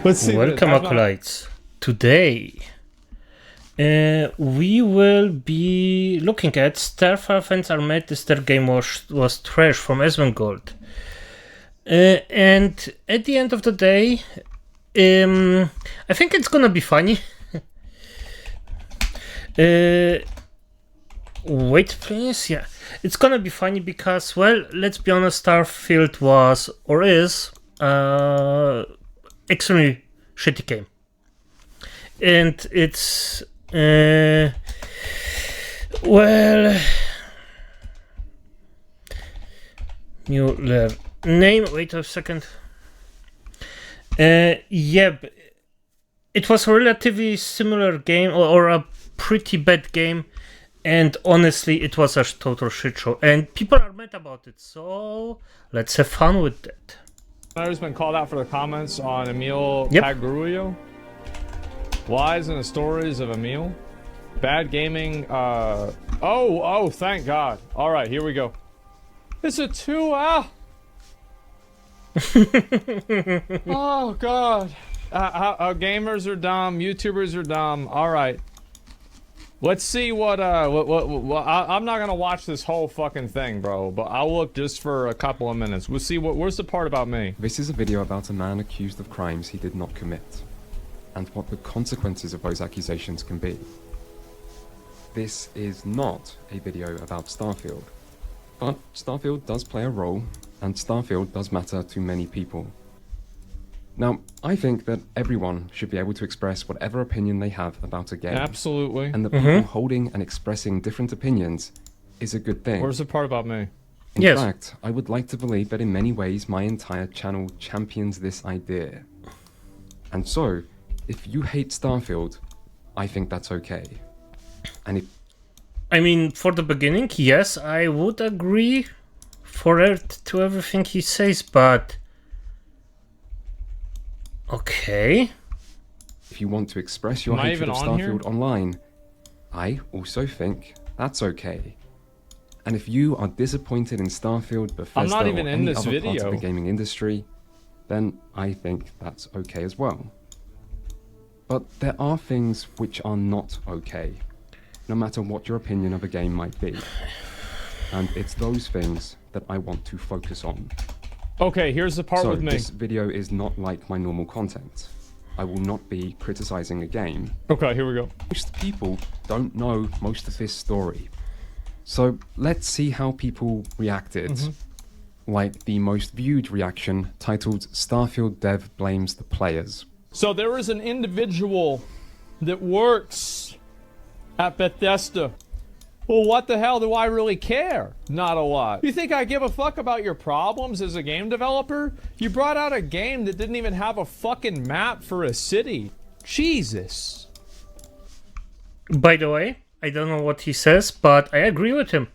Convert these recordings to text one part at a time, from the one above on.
Let's see. Welcome, acolytes. Today, we will be looking at Starfield fans are mad this their game was trash from Asmongold. And at the end of the day, I think it's gonna be funny. Wait, please. Yeah, it's gonna be funny because, well, let's be honest, Starfield was or is extremely shitty game, and it's well, new level name. Wait a second. Yeah, it was a relatively similar game or a pretty bad game, and honestly, it was a total shit show, and people are mad about it. So let's have fun with that. I've been called out for the comments on Emil Yep. Pagruyo. Lies in the stories of Emil. Bad gaming. Oh, thank God. All right, here we go. It's a 2. Oh God. Gamers are dumb. YouTubers are dumb. All right. Let's see what I'm not gonna watch this whole fucking thing, bro, but I'll look just for a couple of minutes. We'll see where's the part about me. This is a video about a man accused of crimes he did not commit, and what the consequences of those accusations can be. This is not a video about Starfield, but Starfield does play a role, and Starfield does matter to many people. Now, I think that everyone should be able to express whatever opinion they have about a game. Absolutely. And that people holding and expressing different opinions is a good thing. Where's the part about me? In Yes. fact, I would like to believe that in many ways my entire channel champions this idea. And so, if you hate Starfield, I think that's okay. And if I mean, for the beginning, yes, I would agree to everything he says, but okay. if you want to express your Am I hatred even of on here? Starfield online, I also think that's okay. And if you are disappointed in Starfield, Bethesda, not even or in any this other part video. of the gaming industry, then I think that's okay as well. But there are things which are not okay, no matter what your opinion of a game might be. And it's those things that I want to focus on. Okay, here's the part So with me. this video is not like my normal content. I will not be criticizing a game. Okay, here we go. Most people don't know most of this story. So let's see how people reacted. Like the most viewed reaction titled Starfield Dev Blames the Players. So there is an individual that works at Bethesda. Well, what the hell do I really care? Not a lot. You think I give a fuck about your problems as a game developer? You brought out a game that didn't even have a fucking map for a city. Jesus. By the way, I don't know what he says, but I agree with him.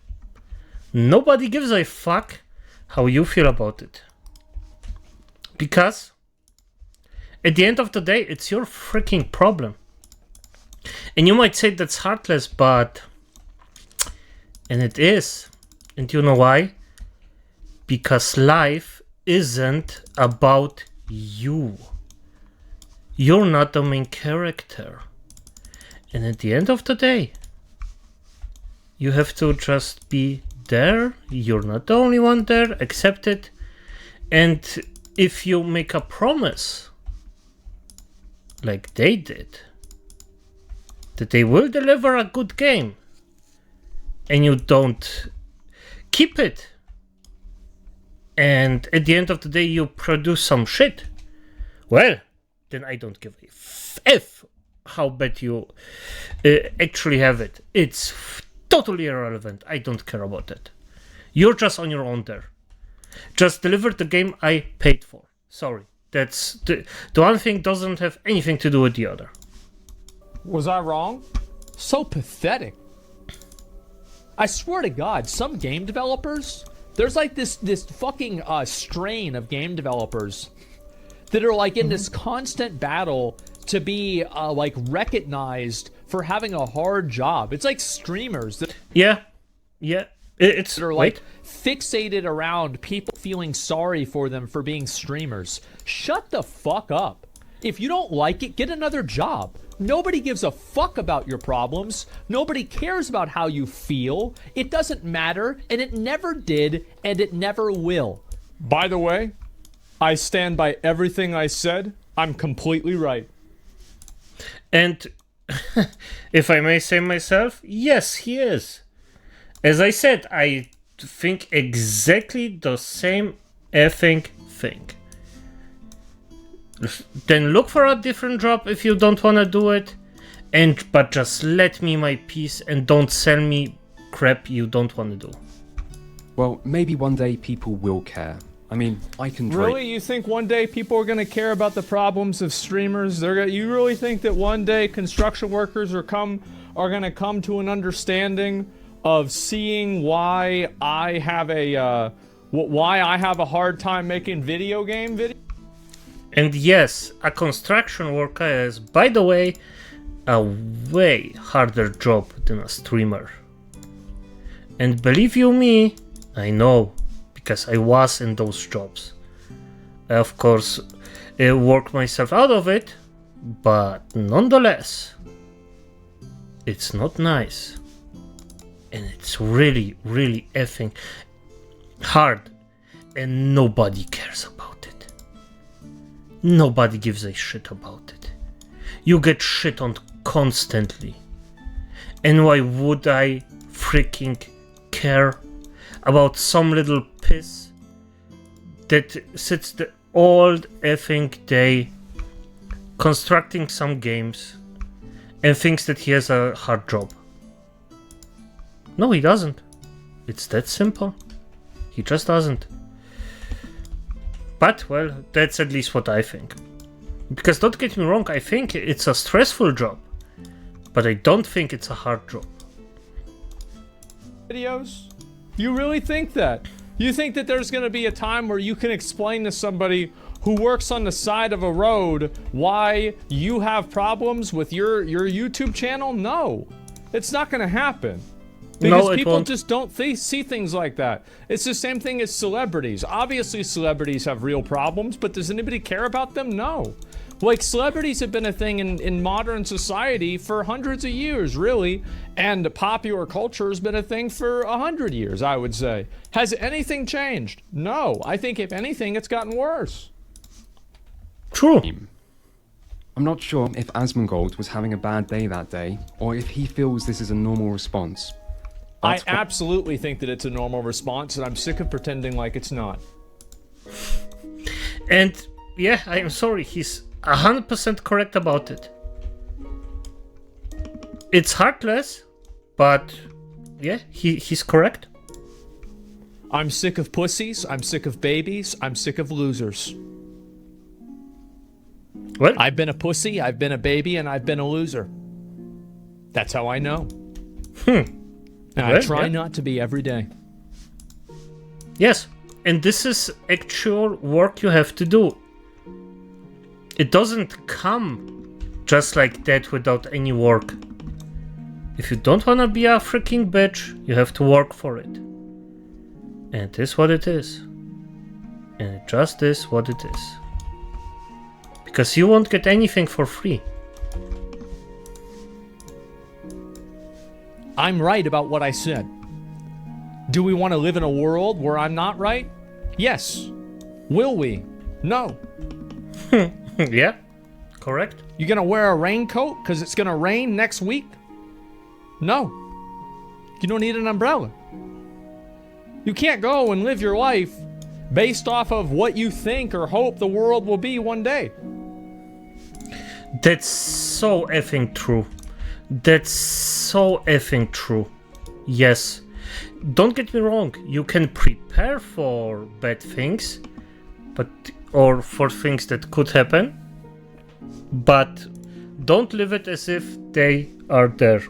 Nobody gives a fuck how you feel about it. Because at the end of the day, it's your freaking problem. And you might say that's heartless, but... And it is. And you know why? Because life isn't about you. You're not the main character. And at the end of the day, you have to just be there. You're not the only one there. Accept it. And if you make a promise, like they did, that they will deliver a good game, and you don't keep it, and at the end of the day you produce some shit, well, then I don't give a f how bad you actually have it. It's totally irrelevant. I don't care about that. You're just on your own there. Just deliver the game I paid for. Sorry. That's the one thing doesn't have anything to do with the other. Was I wrong? So pathetic. I swear to God, some game developers, there's like this fucking strain of game developers that are like in this constant battle to be like recognized for having a hard job. It's like streamers that Yeah. It's are like fixated around people feeling sorry for them for being streamers. Shut the fuck up. If you don't like it, get another job. Nobody gives a fuck about your problems. Nobody cares about how you feel. It doesn't matter, and it never did, and it never will. By the way, I stand by everything I said. I'm completely right. And if I may say myself, yes, he is. As I said, I think exactly the same effing thing. Then look for a different job if you don't want to do it, but just let me my peace and don't sell me crap you don't want to do. Well, maybe one day people will care. I mean, I can Really? You think one day people are going to care about the problems of streamers? You really think that one day construction workers are going to come to an understanding of seeing why I have a hard time making video game videos? And yes, a construction worker is, by the way, a way harder job than a streamer. And believe you me, I know, because I was in those jobs. I, of course, worked myself out of it, but nonetheless, it's not nice. And it's really, really effing hard, and nobody cares about it. Nobody gives a shit about it. You get shit on constantly. And why would I freaking care about some little piss that sits the all effing day constructing some games and thinks that he has a hard job? No, he doesn't. It's that simple. He just doesn't. But, well, that's at least what I think. Because don't get me wrong, I think it's a stressful job. But I don't think it's a hard job. Videos? You really think that? You think that there's going to be a time where you can explain to somebody who works on the side of a road why you have problems with your YouTube channel? No. It's not going to happen. Because people just don't see things like that. It's the same thing as celebrities. Obviously, celebrities have real problems, but does anybody care about them? No. Like, celebrities have been a thing in modern society for hundreds of years, really. And popular culture has been a thing for 100 years, I would say. Has anything changed? No. I think, if anything, it's gotten worse. True. I'm not sure if Asmongold was having a bad day that day, or if he feels this is a normal response. I absolutely think that it's a normal response, and I'm sick of pretending like it's not. And yeah, I'm sorry, he's 100% correct about it. It's heartless, but yeah, he's correct. I'm sick of pussies, I'm sick of babies, I'm sick of losers. What? I've been a pussy, I've been a baby, and I've been a loser. That's how I know. And I try not to be every day. Yes, and this is actual work you have to do. It doesn't come just like that without any work. If you don't want to be a freaking bitch, you have to work for it. And it is what it is. And it just is what it is. Because you won't get anything for free. I'm right about what I said. Do we want to live in a world where I'm not right? Yes. Will we? No. Yeah, correct. You gonna wear a raincoat because it's gonna rain next week? No. You don't need an umbrella. You can't go and live your life based off of what you think or hope the world will be one day. That's so effing true. That's so effing true. Yes. Don't get me wrong, you can prepare for bad things, or for things that could happen, but don't live it as if they are there.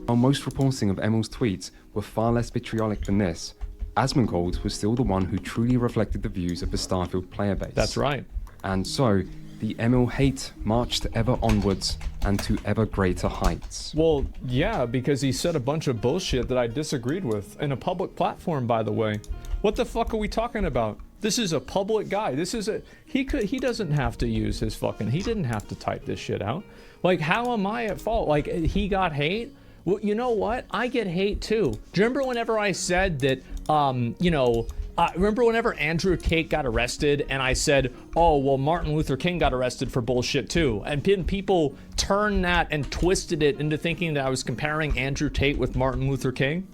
While most reporting of Emil's tweets were far less vitriolic than this, Asmongold was still the one who truly reflected the views of the Starfield player base. That's right. And so, the Emil hate marched ever onwards and to ever greater heights. Well, yeah, because he said a bunch of bullshit that I disagreed with in a public platform, by the way. What the fuck are we talking about? This is a public guy. This is a he doesn't have to use his fucking. He didn't have to type this shit out. Like, how am I at fault? Like, he got hate. Well, you know what? I get hate too. Do you remember whenever I said that? Remember whenever Andrew Tate got arrested, and I said, "Oh, well, Martin Luther King got arrested for bullshit too," and people turned that and twisted it into thinking that I was comparing Andrew Tate with Martin Luther King.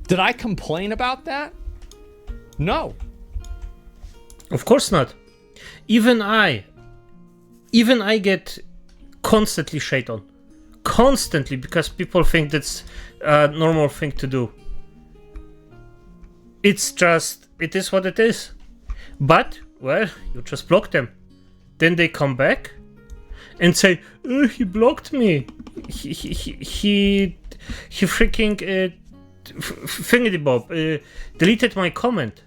Did I complain about that? No. Of course not. Even I get constantly shit on. Constantly, because people think that's a normal thing to do. It's just, it is what it is. But, well, you just block them. Then they come back and say, oh, he blocked me. He freaking thingity-bob deleted my comment.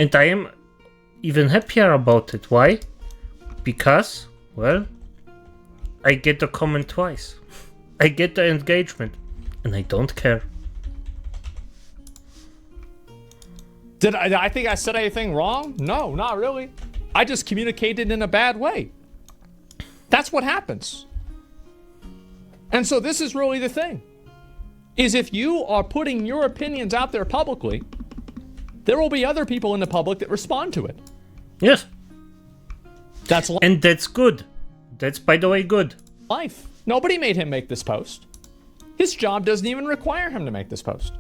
And I am even happier about it. Why? Because, well, I get the comment twice. I get the engagement. And I don't care. Did I think I said anything wrong? No, not really. I just communicated in a bad way. That's what happens. And so this is really the thing. Is if you are putting your opinions out there publicly, there will be other people in the public that respond to it. Yes. And that's good. That's, by the way, good. Life. Nobody made him make this post. His job doesn't even require him to make this post.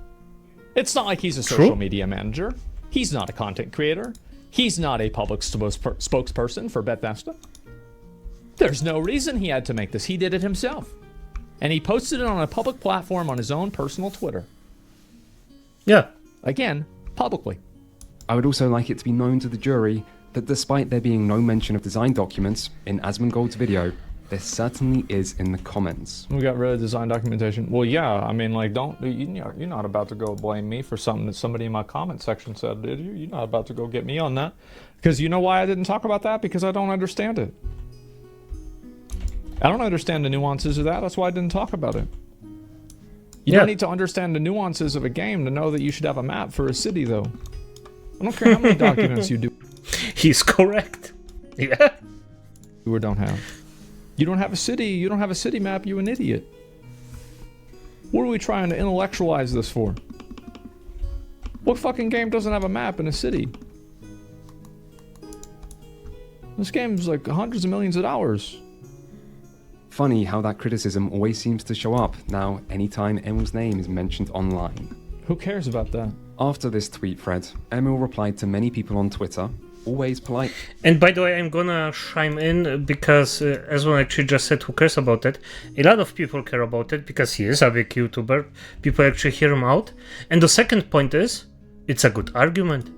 It's not like he's a social media manager. He's not a content creator. He's not a public spokesperson for Bethesda. There's no reason he had to make this. He did it himself. And he posted it on a public platform on his own personal Twitter. Yeah. Again, publicly. I would also like it to be known to the jury that despite there being no mention of design documents in Asmongold's video, there certainly is in the comments. We got rid of design documentation. Well, yeah, I mean, like, you're not about to go blame me for something that somebody in my comment section said, did you? You're not about to go get me on that. Because you know why I didn't talk about that? Because I don't understand it. I don't understand the nuances of that. That's why I didn't talk about it. You don't need to understand the nuances of a game to know that you should have a map for a city, though. I don't care how many documents you do. He's correct. Yeah. You or don't have. You don't have a city. You don't have a city map, you an idiot. What are we trying to intellectualize this for? What fucking game doesn't have a map in a city? This game's like hundreds of millions of dollars. Funny how that criticism always seems to show up now anytime Emil's name is mentioned online. Who cares about that? After this tweet thread, Emil replied to many people on Twitter, always polite. And by the way, I'm gonna chime in because, as one actually just said, who cares about it? A lot of people care about it because he is a big YouTuber. People actually hear him out. And the second point is, it's a good argument.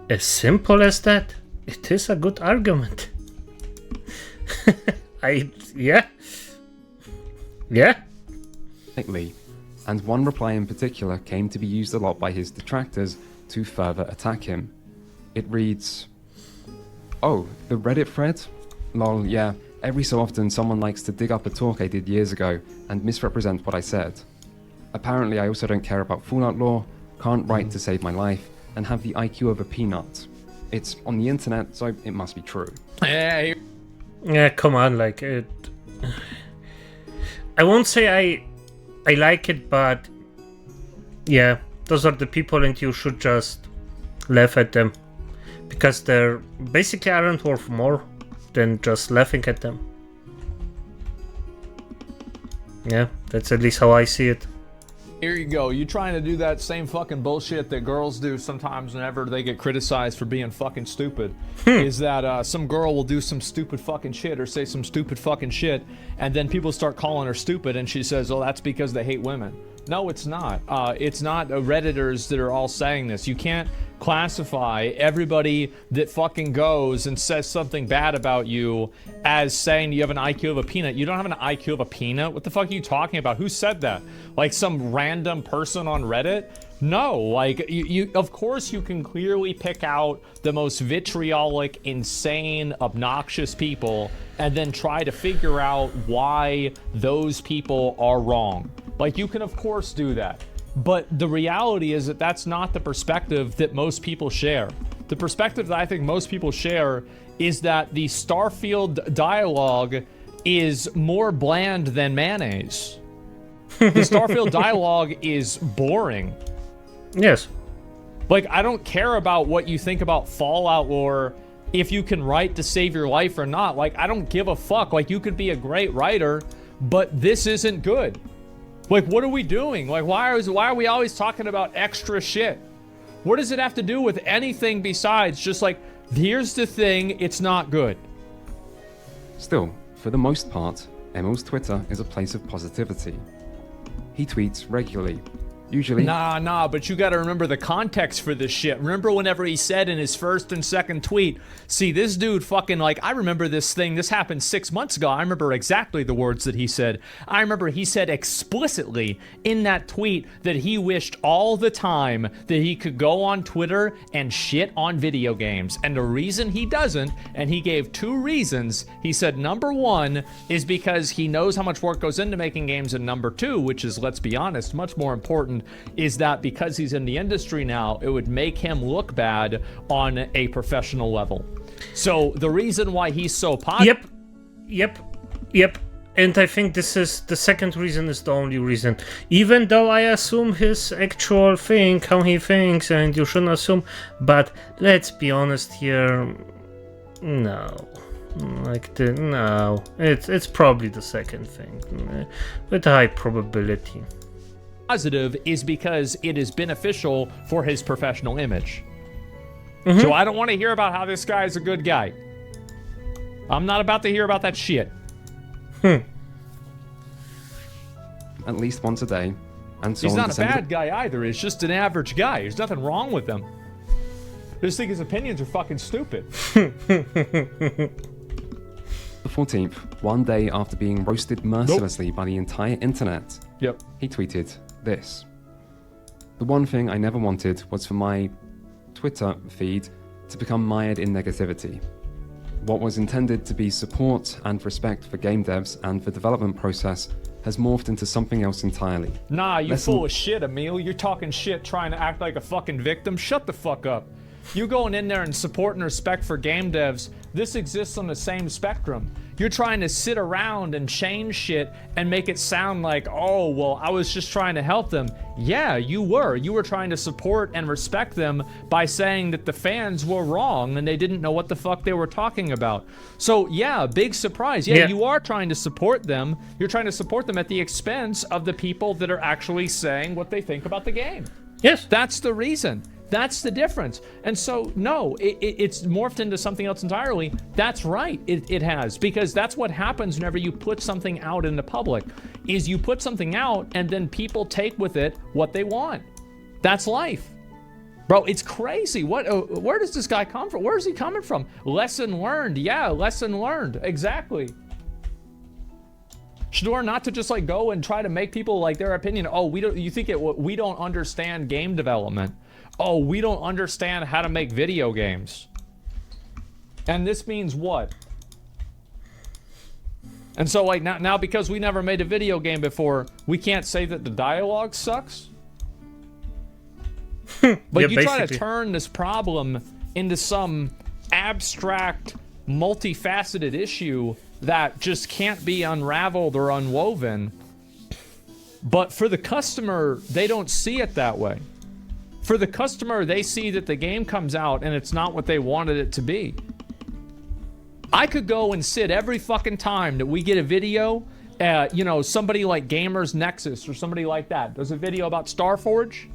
As simple as that. It is a good argument. Yeah. And one reply in particular came to be used a lot by his detractors to further attack him. It reads, "Oh, the Reddit thread? Lol, yeah, every so often someone likes to dig up a talk I did years ago and misrepresent what I said. Apparently I also don't care about Fallout lore, can't write to save my life, and have the IQ of a peanut. It's on the internet, so it must be true." Yeah, come on, like it. I won't say I like it, but yeah, those are the people, and you should just laugh at them because they're basically aren't worth more than just laughing at them. Yeah, that's at least how I see it. Here you go. You trying to do that same fucking bullshit that girls do sometimes whenever they get criticized for being fucking stupid. Is that some girl will do some stupid fucking shit or say some stupid fucking shit, and then people start calling her stupid, and she says, "Oh, that's because they hate women." No, it's not. It's not Redditors that are all saying this. You can't classify everybody that fucking goes and says something bad about you as saying you have an IQ of a peanut. You don't have an IQ of a peanut. What the fuck are you talking about? Who said that? Like some random person on Reddit? No, like you of course you can clearly pick out the most vitriolic, insane, obnoxious people and then try to figure out why those people are wrong. Like you can of course do that. But the reality is that that's not the perspective that most people share. The perspective that I think most people share is that the Starfield dialogue is more bland than mayonnaise. The Starfield dialogue is boring. Yes. Like, I don't care about what you think about Fallout or if you can write to save your life or not. Like, I don't give a fuck. Like, you could be a great writer, but this isn't good. Like, what are we doing? Like, why are we always talking about extra shit? What does it have to do with anything besides just like, here's the thing, it's not good? Still, for the most part, Emil's Twitter is a place of positivity. He tweets regularly, usually... Nah, but you gotta remember the context for this shit. Remember whenever he said in his first and second tweet, see, this dude fucking, like, I remember this thing, this happened 6 months ago, I remember exactly the words that he said. I remember he said explicitly in that tweet that he wished all the time that he could go on Twitter and shit on video games. And the reason he doesn't, and he gave 2 reasons, he said number 1 is because he knows how much work goes into making games, and number 2, which is, let's be honest, much more important, is that because he's in the industry now, it would make him look bad on a professional level. So the reason why he's so popular... Yep. And I think this is the second reason is the only reason. Even though I assume his actual thing, how he thinks, and you shouldn't assume, but let's be honest here, no. No. It's probably the second thing, with high probability. Positive is because it is beneficial for his professional image. So I don't want to hear about how this guy is a good guy. I'm not about to hear about that shit. At least once a day, and so he's on not a bad guy either. He's just an average guy. There's nothing wrong with him. I just think his opinions are fucking stupid. The 14th, one day after being roasted mercilessly by the entire internet, he tweeted this: "The one thing I never wanted was for my Twitter feed to become mired in negativity. What was intended to be support and respect for game devs and the development process has morphed into something else entirely." Nah, you full of shit, Emil. You're talking shit trying to act like a fucking victim. Shut the fuck up. You going in there and support and respect for game devs, this exists on the same spectrum. You're trying to sit around and change shit and make it sound like, oh, well, I was just trying to help them. Yeah, you were. You were trying to support and respect them by saying that the fans were wrong and they didn't know what the fuck they were talking about. So, yeah, big surprise. Yeah, you are trying to support them. You're trying to support them at the expense of the people that are actually saying what they think about the game. Yes. That's the reason. That's the difference. And so, no, it's morphed into something else entirely. That's right, it has. Because that's what happens whenever you put something out in the public, is you put something out and then people take with it what they want. That's life. Bro, it's crazy. Where does this guy come from? Where is he coming from? Lesson learned. Yeah, lesson learned. Exactly. Sure, not to just like go and try to make people like their opinion. Oh, we don't understand game development. Oh, we don't understand how to make video games. And this means what? And so like now because we never made a video game before, we can't say that the dialogue sucks? But you try to turn this problem into some abstract, multifaceted issue that just can't be unraveled or unwoven. But for the customer, they don't see it that way. For the customer, they see that the game comes out and it's not what they wanted it to be. I could go and sit every fucking time that we get a video, you know, somebody like Gamers Nexus or somebody like that does a video about Starforge,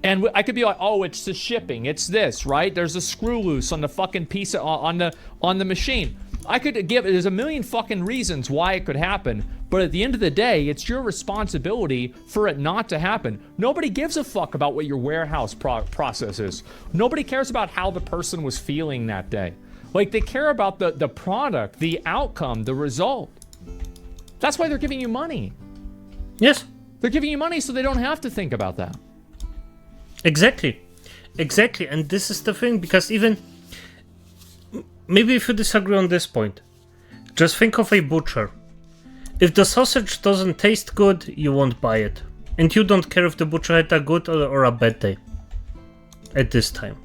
and I could be like, oh, it's the shipping, it's this, right? There's a screw loose on the fucking piece on the machine. I could give, there's a million fucking reasons why it could happen, but at the end of the day, it's your responsibility for it not to happen. Nobody gives a fuck about what your warehouse process is. Nobody cares about how the person was feeling that day. Like, they care about the product, the outcome, the result. That's why they're giving you money. Yes. They're giving you money so they don't have to think about that. Exactly. Exactly. And this is the thing, because even... Maybe if you disagree on this point, just think of a butcher. If the sausage doesn't taste good, you won't buy it. And you don't care if the Butcher had a good or a bad day. At this time.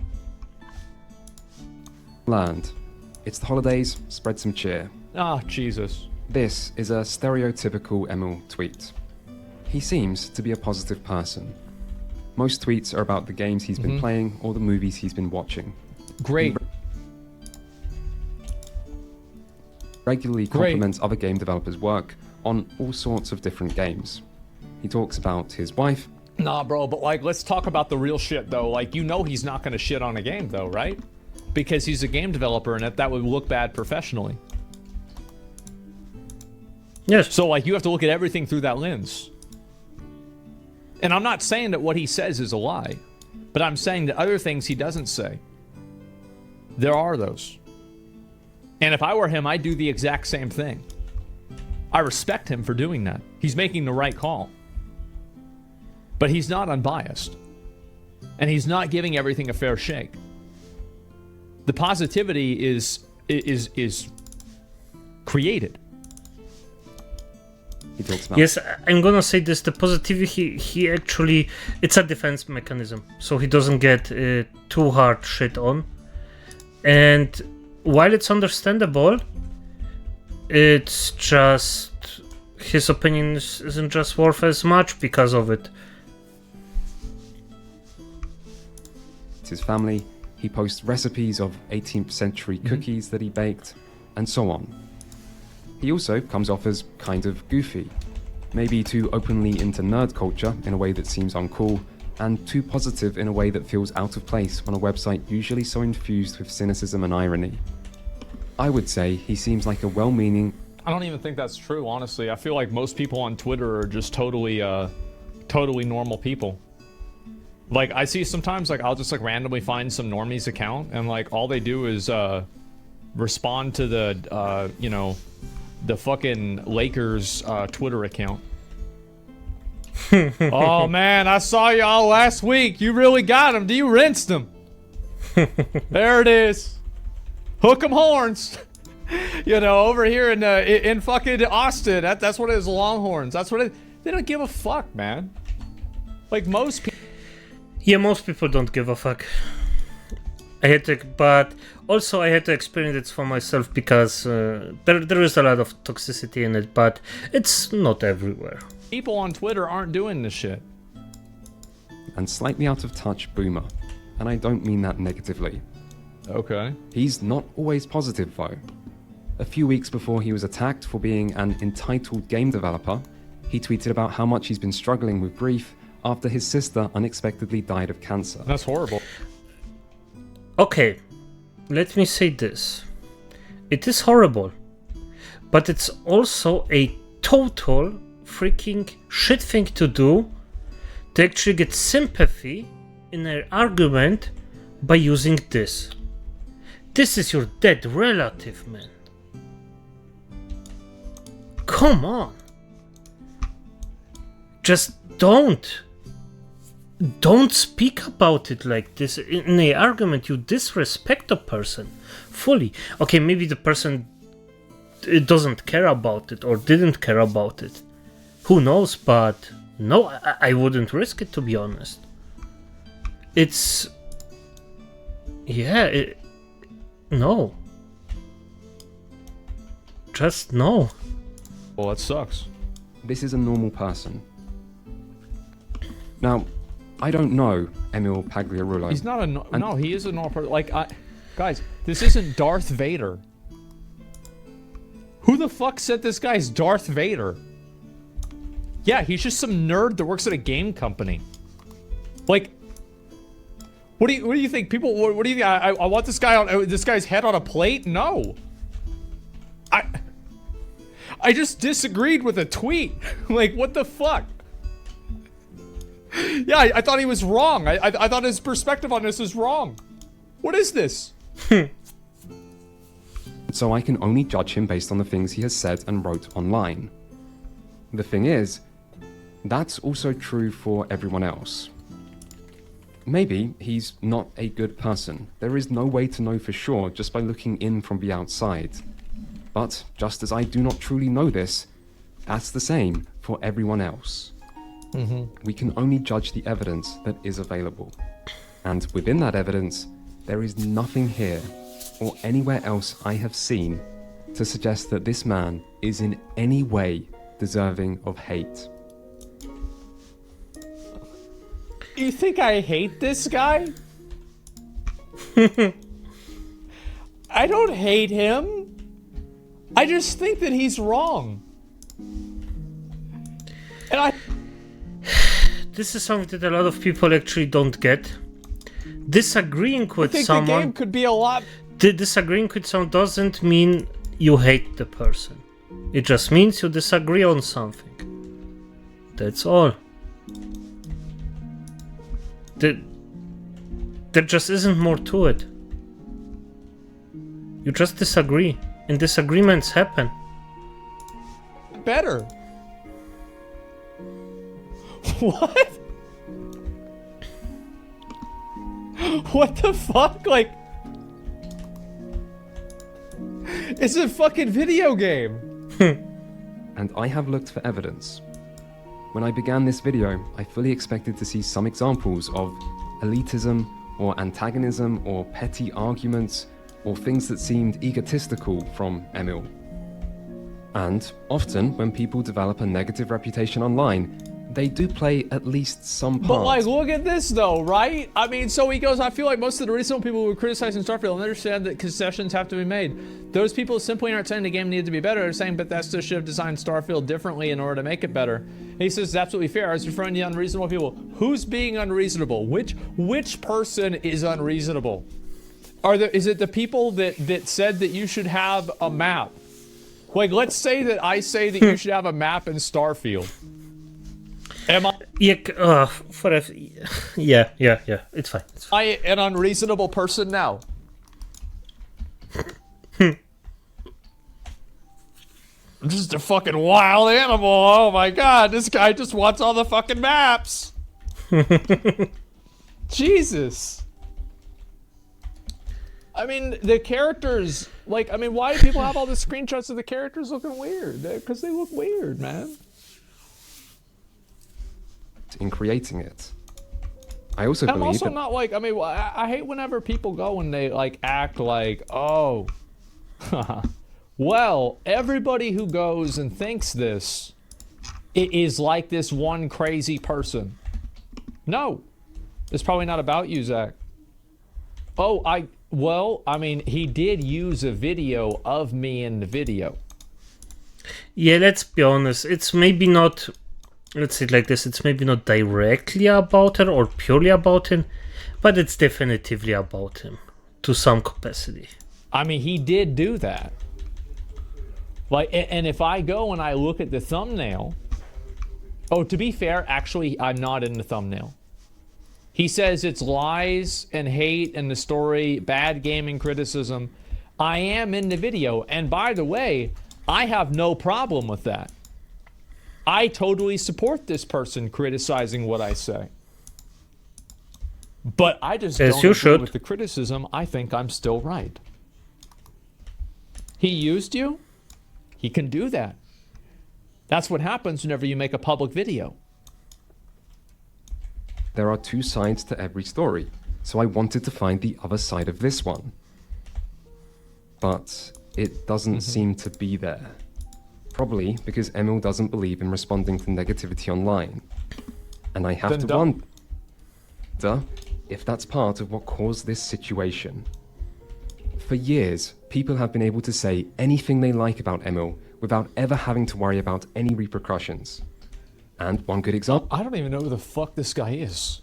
Land. It's the holidays, spread some cheer. Ah, Jesus. This is a stereotypical Emil tweet. He seems to be a positive person. Most tweets are about the games he's been playing or the movies he's been watching. Great. Regularly compliments other game developers' work on all sorts of different games. He talks about his wife. Nah, bro, but like, let's talk about the real shit, though. Like, you know he's not gonna shit on a game, though, right? Because he's a game developer, and that would look bad professionally. Yes. So, like, you have to look at everything through that lens. And I'm not saying that what he says is a lie, but I'm saying that other things he doesn't say. There are those. And if I were him, I'd do the exact same thing. I respect him for doing that. He's making the right call. But he's not unbiased. And he's not giving everything a fair shake. The positivity is created. He talks about. Yes, I'm gonna say this, the positivity, he actually, it's a defense mechanism, so he doesn't get too hard shit on. And while it's understandable, it's just, his opinion isn't just worth as much because of it. His family, he posts recipes of 18th century cookies that he baked, and so on. He also comes off as kind of goofy, maybe too openly into nerd culture in a way that seems uncool, and too positive in a way that feels out of place on a website usually so infused with cynicism and irony. I would say he seems like a well-meaning... I don't even think that's true, honestly. I feel like most people on Twitter are just totally normal people. Like, I see sometimes, like, I'll just, like, randomly find some normie's account, and, like, all they do is, respond to the, you know, the fucking Lakers, Twitter account. Oh, man, I saw y'all last week. You really got him. You rinsed him. There it is. Hook 'em horns. You know, over here in fucking Austin. That's what it is, Longhorns. That's what it... They don't give a fuck, man. Like, most people... Yeah, most people don't give a fuck. But also I had to experience it for myself because there is a lot of toxicity in it, but it's not everywhere. People on Twitter aren't doing this shit. and slightly out of touch boomer, and I don't mean that negatively. Okay. He's not always positive though. A few weeks before he was attacked for being an entitled game developer, he tweeted about how much he's been struggling with grief after his sister unexpectedly died of cancer. That's horrible. Okay, let me say this. It is horrible, but it's also a total freaking shit thing to do to actually get sympathy in an argument by using this. This is your dead relative, man. Come on. Just don't speak about it like this. In an argument, you disrespect a person fully. Okay, maybe the person doesn't care about it or didn't care about it. Who knows, but no, I wouldn't risk it, to be honest. It's... yeah, no. Just no. Well, that sucks. This is a normal person. Now, I don't know Emil Pagliarulo. He's not a... No, he is a normal person. Like, guys, this isn't Darth Vader. Who the fuck said this guy's Darth Vader? Yeah, he's just some nerd that works at a game company. Like, what do you think? People, what do you think? I want this guy on this guy's head on a plate? No. I just disagreed with a tweet. Like, what the fuck? Yeah, I thought he was wrong. I thought his perspective on this was wrong. What is this? So I can only judge him based on the things he has said and wrote online. The thing is, that's also true for everyone else. Maybe he's not a good person. There is no way to know for sure just by looking in from the outside. But just as I do not truly know this, that's the same for everyone else. We can only judge the evidence that is available. And within that evidence, there is nothing here or anywhere else I have seen to suggest that this man is in any way deserving of hate. You think I hate this guy? I don't hate him. I just think that he's wrong. And I... This is something that a lot of people actually don't get. Disagreeing with I think someone... the game could be a lot... Disagreeing with someone doesn't mean you hate the person. It just means you disagree on something. That's all. There just isn't more to it. You just disagree, and disagreements happen. Better. What? What the fuck? Like... It's a fucking video game. And I have looked for evidence. When I began this video, I fully expected to see some examples of elitism or antagonism or petty arguments or things that seemed egotistical from Emil. And often, when people develop a negative reputation online, they do play at least some part. But like, look at this though, right? I mean, so he goes, I feel like most of the reasonable people who are criticizing Starfield understand that concessions have to be made. Those people simply aren't saying the game needed to be better. They're saying Bethesda should have designed Starfield differently in order to make it better. And he says it's absolutely fair. I was referring to unreasonable people. Who's being unreasonable? Which person is unreasonable? Is it the people that said that you should have a map? Like, let's say that I say that you should have a map in Starfield. Am I? Yeah, yeah. It's fine. I an unreasonable person now? I'm just a fucking wild animal. Oh my god, this guy just wants all the fucking maps. Jesus. I mean, the characters, like, I mean, why do people have all the screenshots of the characters looking weird? Because they look weird, man. In creating it. I also I'm believe also that not like, I mean, I hate whenever people go and they like act like, oh, well, everybody who goes and thinks this is like this one crazy person. No, it's probably not about you, Zach. Oh, well, I mean, he did use a video of me in the video. Yeah, let's be honest. It's maybe not, let's say it like this, it's maybe not directly about her or purely about him, but it's definitively about him to some capacity. I mean, he did do that. Like, and if I go and I look at the thumbnail, oh, to be fair, actually, I'm not in the thumbnail. He says it's lies and hate and the story, bad gaming criticism. I am in the video, and by the way, I have no problem with that. I totally support this person criticizing what I say. But I just don't agree with the criticism. I think I'm still right. He used you? He can do that. That's what happens whenever you make a public video. there are two sides to every story, so I wanted to find the other side of this one. But it doesn't seem to be there. Probably because Emil doesn't believe in responding to negativity online. And I have to wonder if that's part of what caused this situation. For years, people have been able to say anything they like about Emil without ever having to worry about any repercussions. And one good example... I don't even know who the fuck this guy is.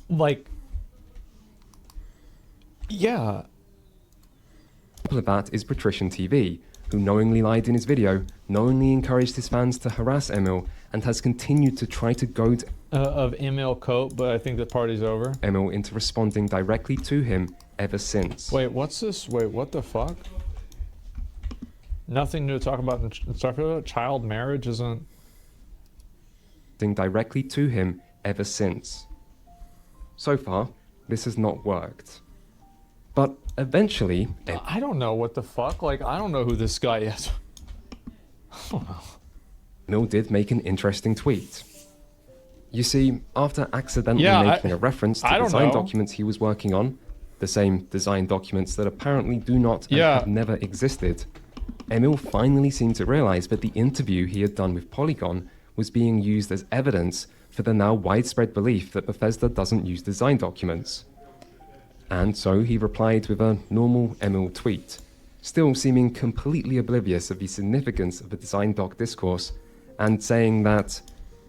Like... Yeah. Example of that is Patrician TV, who knowingly lied in his video, knowingly encouraged his fans to harass Emil, and has continued to try to goad Of Emil Cope, but I think the party's over. Emil into responding directly to him ever since. Wait, what's this? Wait, what the fuck? Nothing new to talk about in Starfield? Child marriage isn't... Directly to him ever since. So far, this has not worked. But eventually... I don't know what the fuck. Like, I don't know who this guy is. Emil did make an interesting tweet. You see, after accidentally making a reference to design documents he was working on, the same design documents that apparently do not and have never existed, Emil finally seemed to realize that the interview he had done with Polygon was being used as evidence for the now widespread belief that Bethesda doesn't use design documents. And so he replied with a normal Emil tweet, still seeming completely oblivious of the significance of the design doc discourse, and saying that,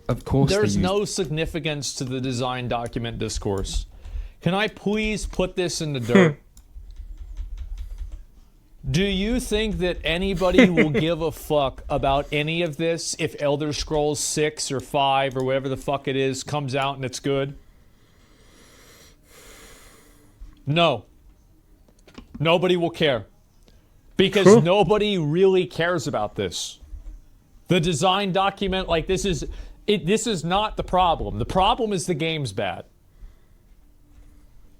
of course, there's no significance to the design document discourse. Can I please put this in the dirt? Do you think that anybody will give a fuck about any of this if Elder Scrolls 6 or 5 or whatever the fuck it is comes out and it's good? No. Nobody will care. Because nobody really cares about this. The design document, like, this is not the problem. The problem is the game's bad.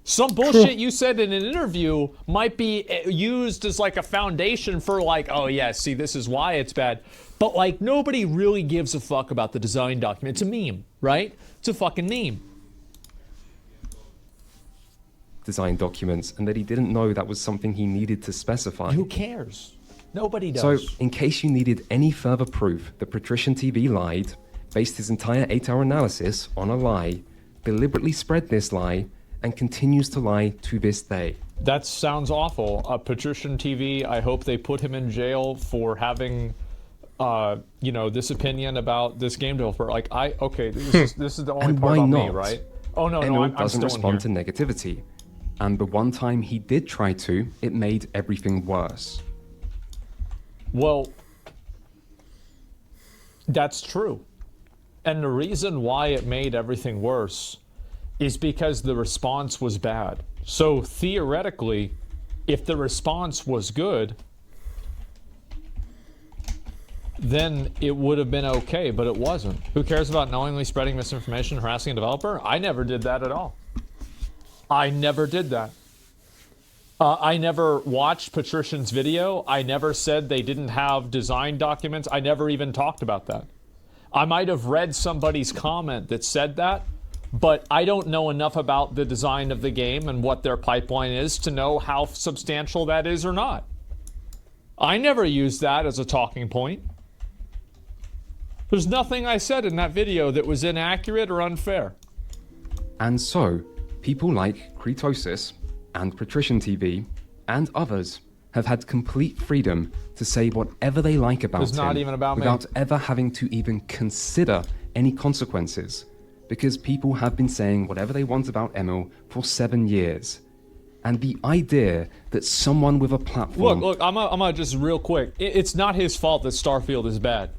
Some bullshit you said in an interview might be used as like a foundation for like, oh yeah, see, this is why it's bad. But like, nobody really gives a fuck about the design document. It's a meme, right? It's a fucking meme. Design documents, and that he didn't know that was something he needed to specify. Who cares? Nobody does. So, in case you needed any further proof that Patrician TV lied, based his entire 8-hour analysis on a lie, deliberately spread this lie, and continues to lie to this day. That sounds awful. Patrician TV, I hope they put him in jail for having, you know, this opinion about this game developer. Like, this is the only part about me, right? Oh, no, Emil I'm doesn't still respond to negativity. And the one time he did try to, it made everything worse. Well, that's true. And the reason why it made everything worse is because the response was bad. So theoretically, if the response was good, then it would have been okay, but it wasn't. Who cares about knowingly spreading misinformation, harassing a developer? I never did that at all. I never did that. I never watched Patrician's video. I never said they didn't have design documents. I never even talked about that. I might have read somebody's comment that said that, but I don't know enough about the design of the game and what their pipeline is to know how substantial that is or not. I never used that as a talking point. There's nothing I said in that video that was inaccurate or unfair. And so, people like Kretosis and Patrician TV and others have had complete freedom to say whatever they like about It's not him even about me. without ever having to even consider any consequences, because people have been saying whatever they want about Emil for 7 years. And the idea that someone with a platform... Look, I'm gonna just real quick. It's not his fault that Starfield is bad.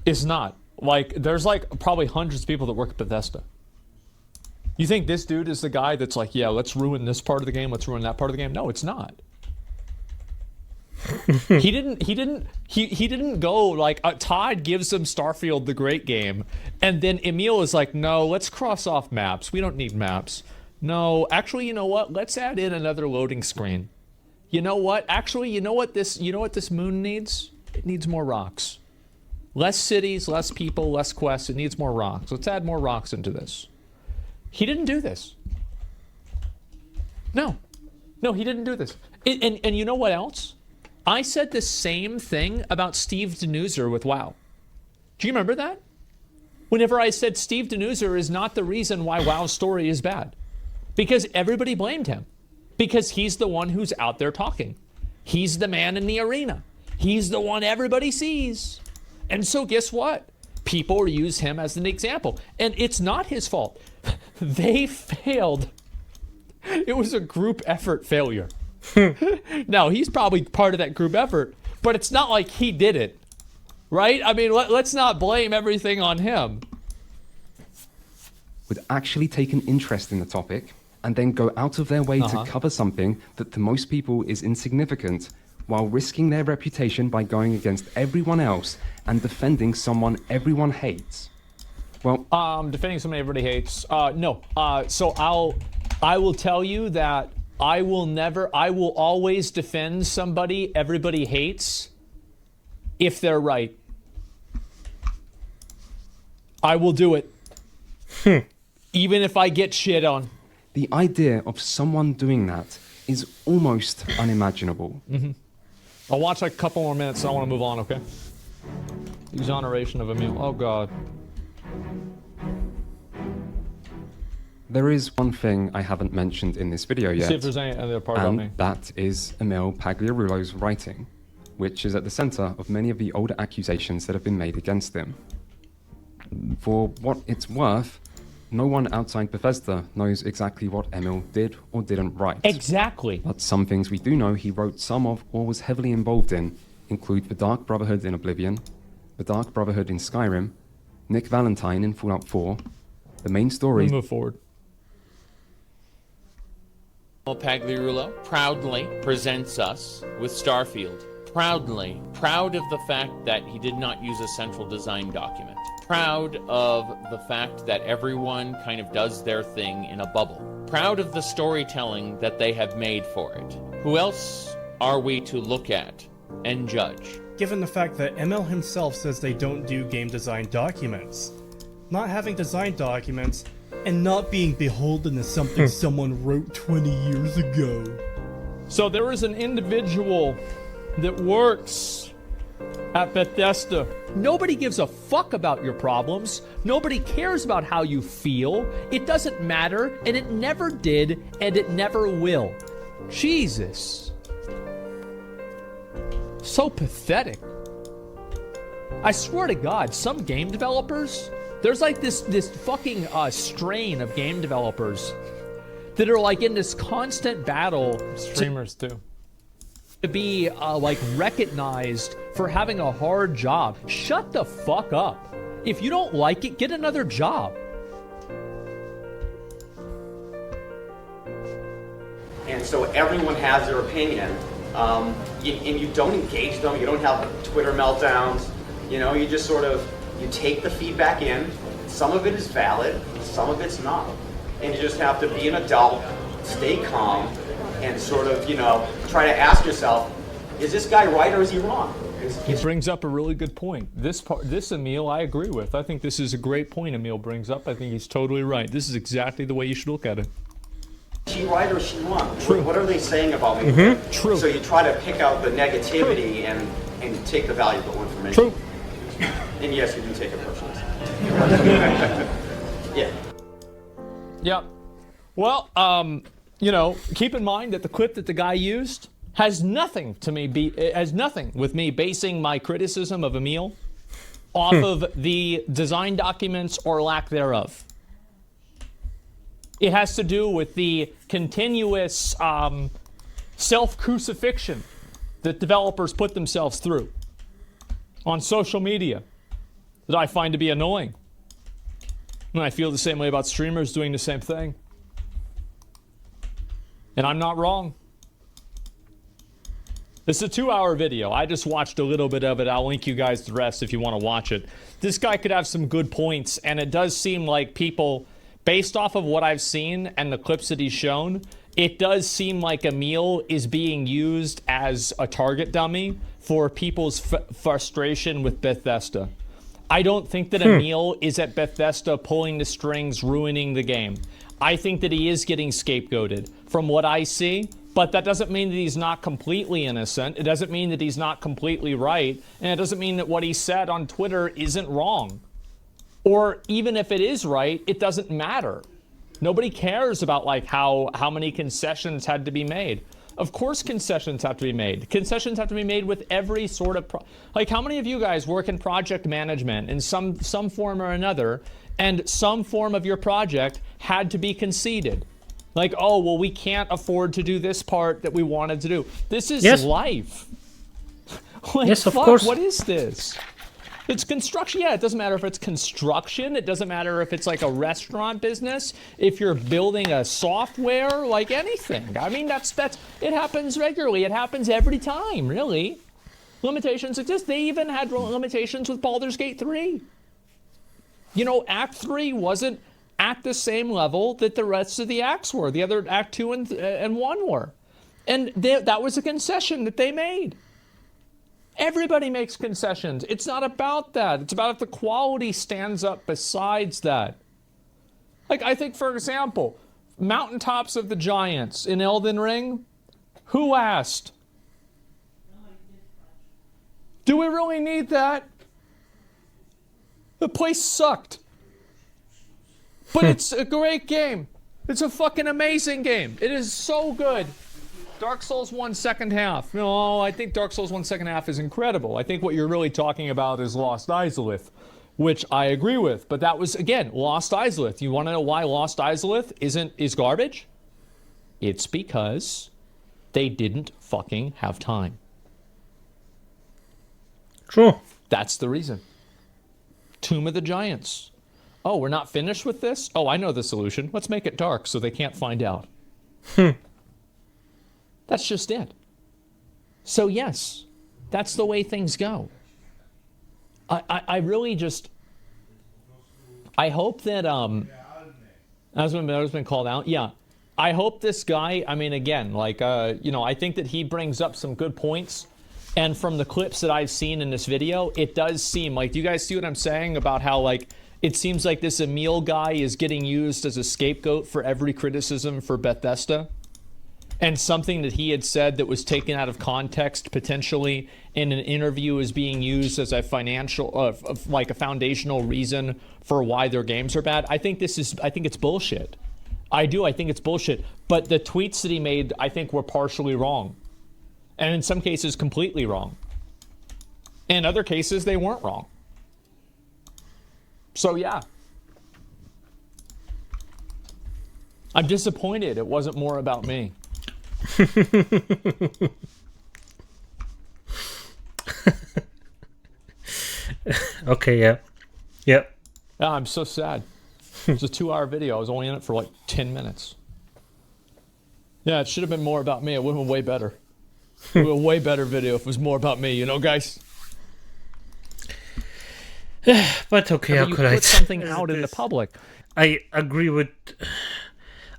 It's not. Like, there's like probably hundreds of people that work at Bethesda. You think this dude is the guy that's like, yeah, let's ruin this part of the game, let's ruin that part of the game? No, it's not. He didn't go like, Todd gives him Starfield, the great game, and then Emil is like, no, let's cross off maps. We don't need maps. No, actually, you know what? Let's add in another loading screen. You know what? Actually, you know what this moon needs? It needs more rocks. Less cities, less people, less quests. It needs more rocks. Let's add more rocks into this. He didn't do this. No, he didn't do this. And you know what else? I said the same thing about Steve Denuser with WoW. Do you remember that? Whenever I said Steve Denuser is not the reason why WoW's story is bad. Because everybody blamed him. Because he's the one who's out there talking. He's the man in the arena. He's the one everybody sees. And so guess what? People use him as an example. And it's not his fault. They failed. It was a group effort failure. Now, he's probably part of that group effort, but it's not like he did it. Right? I mean, let's not blame everything on him. Would actually take an interest in the topic and then go out of their way to cover something that to most people is insignificant, while risking their reputation by going against everyone else and defending someone everyone hates. Well, defending somebody everybody hates. No. So I will tell you that I will always defend somebody everybody hates if they're right. I will do it. Even if I get shit on. The idea of someone doing that is almost unimaginable. I'll watch like a couple more minutes and I want to move on, okay? Exoneration of Emil. Oh, God. There is one thing I haven't mentioned in this video yet, See if there's any other part about me. and that is Emil Pagliarulo's writing, which is at the center of many of the older accusations that have been made against him. For what it's worth, no one outside Bethesda knows exactly what Emil did or didn't write. Exactly. But some things we do know he wrote some of or was heavily involved in include the Dark Brotherhood in Oblivion, the Dark Brotherhood in Skyrim, Nick Valentine in Fallout 4, the main story... Move forward. Pagliarulo proudly presents us with Starfield. Proudly, proud of the fact that he did not use a central design document. Proud of the fact that everyone kind of does their thing in a bubble. Proud of the storytelling that they have made for it. Who else are we to look at and judge? Given the fact that Emil himself says they don't do game design documents. Not having design documents and not being beholden to something someone wrote 20 years ago. So there is an individual that works at Bethesda. Nobody gives a fuck about your problems. Nobody cares about how you feel. It doesn't matter, and it never did, and it never will. Jesus. So pathetic. I swear to God, some game developers, there's like this fucking strain of game developers that are like in this constant battle. Streamers too. To be like recognized for having a hard job. Shut the fuck up. If you don't like it, get another job. And so everyone has their opinion, and you don't engage them, you don't have Twitter meltdowns, you know, you just sort of, you take the feedback in, some of it is valid, some of it's not. And you just have to be an adult, stay calm, and sort of, you know, try to ask yourself, is this guy right or is he wrong? He brings up a really good point. This Emil, I agree with. I think this is a great point Emil brings up. I think he's totally right. This is exactly the way you should look at it. Is she right or is she wrong? True. What are they saying about me? True. So you try to pick out the negativity and take the valuable information. True. And yes, you do take it personally. Yeah. Yeah. Well, you know, keep in mind that the clip that the guy used has nothing with me basing my criticism of Emil off of the design documents or lack thereof. It has to do with the continuous self-crucifixion that developers put themselves through on social media that I find to be annoying. And I feel the same way about streamers doing the same thing. And I'm not wrong. This is a 2-hour video. I just watched a little bit of it. I'll link you guys the rest if you want to watch it. This guy could have some good points, and it does seem like people, based off of what I've seen and the clips that he's shown, it does seem like Emil is being used as a target dummy for people's frustration with Bethesda. I don't think that Emil is at Bethesda pulling the strings, ruining the game. I think that he is getting scapegoated from what I see, but that doesn't mean that he's not completely innocent. It doesn't mean that he's not completely right, and it doesn't mean that what he said on Twitter isn't wrong. Or even if it is right, it doesn't matter. Nobody cares about like how many concessions had to be made. Of course concessions have to be made. Concessions have to be made with every sort of like how many of you guys work in project management in some form or another, and some form of your project had to be conceded? Like, oh, well, we can't afford to do this part that we wanted to do. This is life. Like, yes, of fuck, course. What is this? It's construction. Yeah, it doesn't matter if it's construction. It doesn't matter if it's like a restaurant business. If you're building a software, like anything. I mean, that's it happens regularly. It happens every time, really. Limitations exist. They even had limitations with Baldur's Gate 3. You know, Act 3 wasn't at the same level that the rest of the acts were. The other Act 2 and 1 were. And that was a concession that they made. Everybody makes concessions. It's not about that. It's about if the quality stands up besides that. Like, I think, for example, Mountaintops of the Giants in Elden Ring, who asked? Do we really need that? The place sucked. But it's a great game. It's a fucking amazing game. It is so good. Dark Souls 1 second half. No, I think Dark Souls 1 second half is incredible. I think what you're really talking about is Lost Izalith, which I agree with. But that was, again, Lost Izalith. You want to know why Lost Izalith is garbage? It's because they didn't fucking have time. True. That's the reason. Tomb of the Giants. Oh, we're not finished with this? Oh, I know the solution. Let's make it dark so they can't find out. That's just it. So yes, that's the way things go. I really just, I hope that, as been called out, yeah. I hope this guy, I mean, again, like, you know, I think that he brings up some good points. And from the clips that I've seen in this video, it does seem like, do you guys see what I'm saying about how, like, it seems like this Emil guy is getting used as a scapegoat for every criticism for Bethesda? And something that he had said that was taken out of context potentially in an interview is being used as a financial, like a foundational reason for why their games are bad. I think it's bullshit. I think it's bullshit. But the tweets that he made, I think, were partially wrong. And in some cases, completely wrong. In other cases, they weren't wrong. So yeah. I'm disappointed it wasn't more about me. Okay, yeah. Yeah. I'm so sad. It's a 2-hour video. I was only in it for like 10 minutes. Yeah, it should have been more about me. It would have been way better. It would have been a way better video if it was more about me, you know, guys? But okay, you put something out in the public. I agree with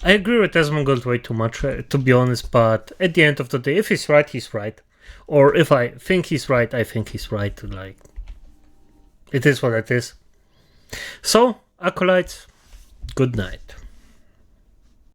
Asmongold way too much, to be honest, but at the end of the day, if he's right, he's right. Or if I think he's right, I think he's right. Like, it is what it is. So, acolytes, good night.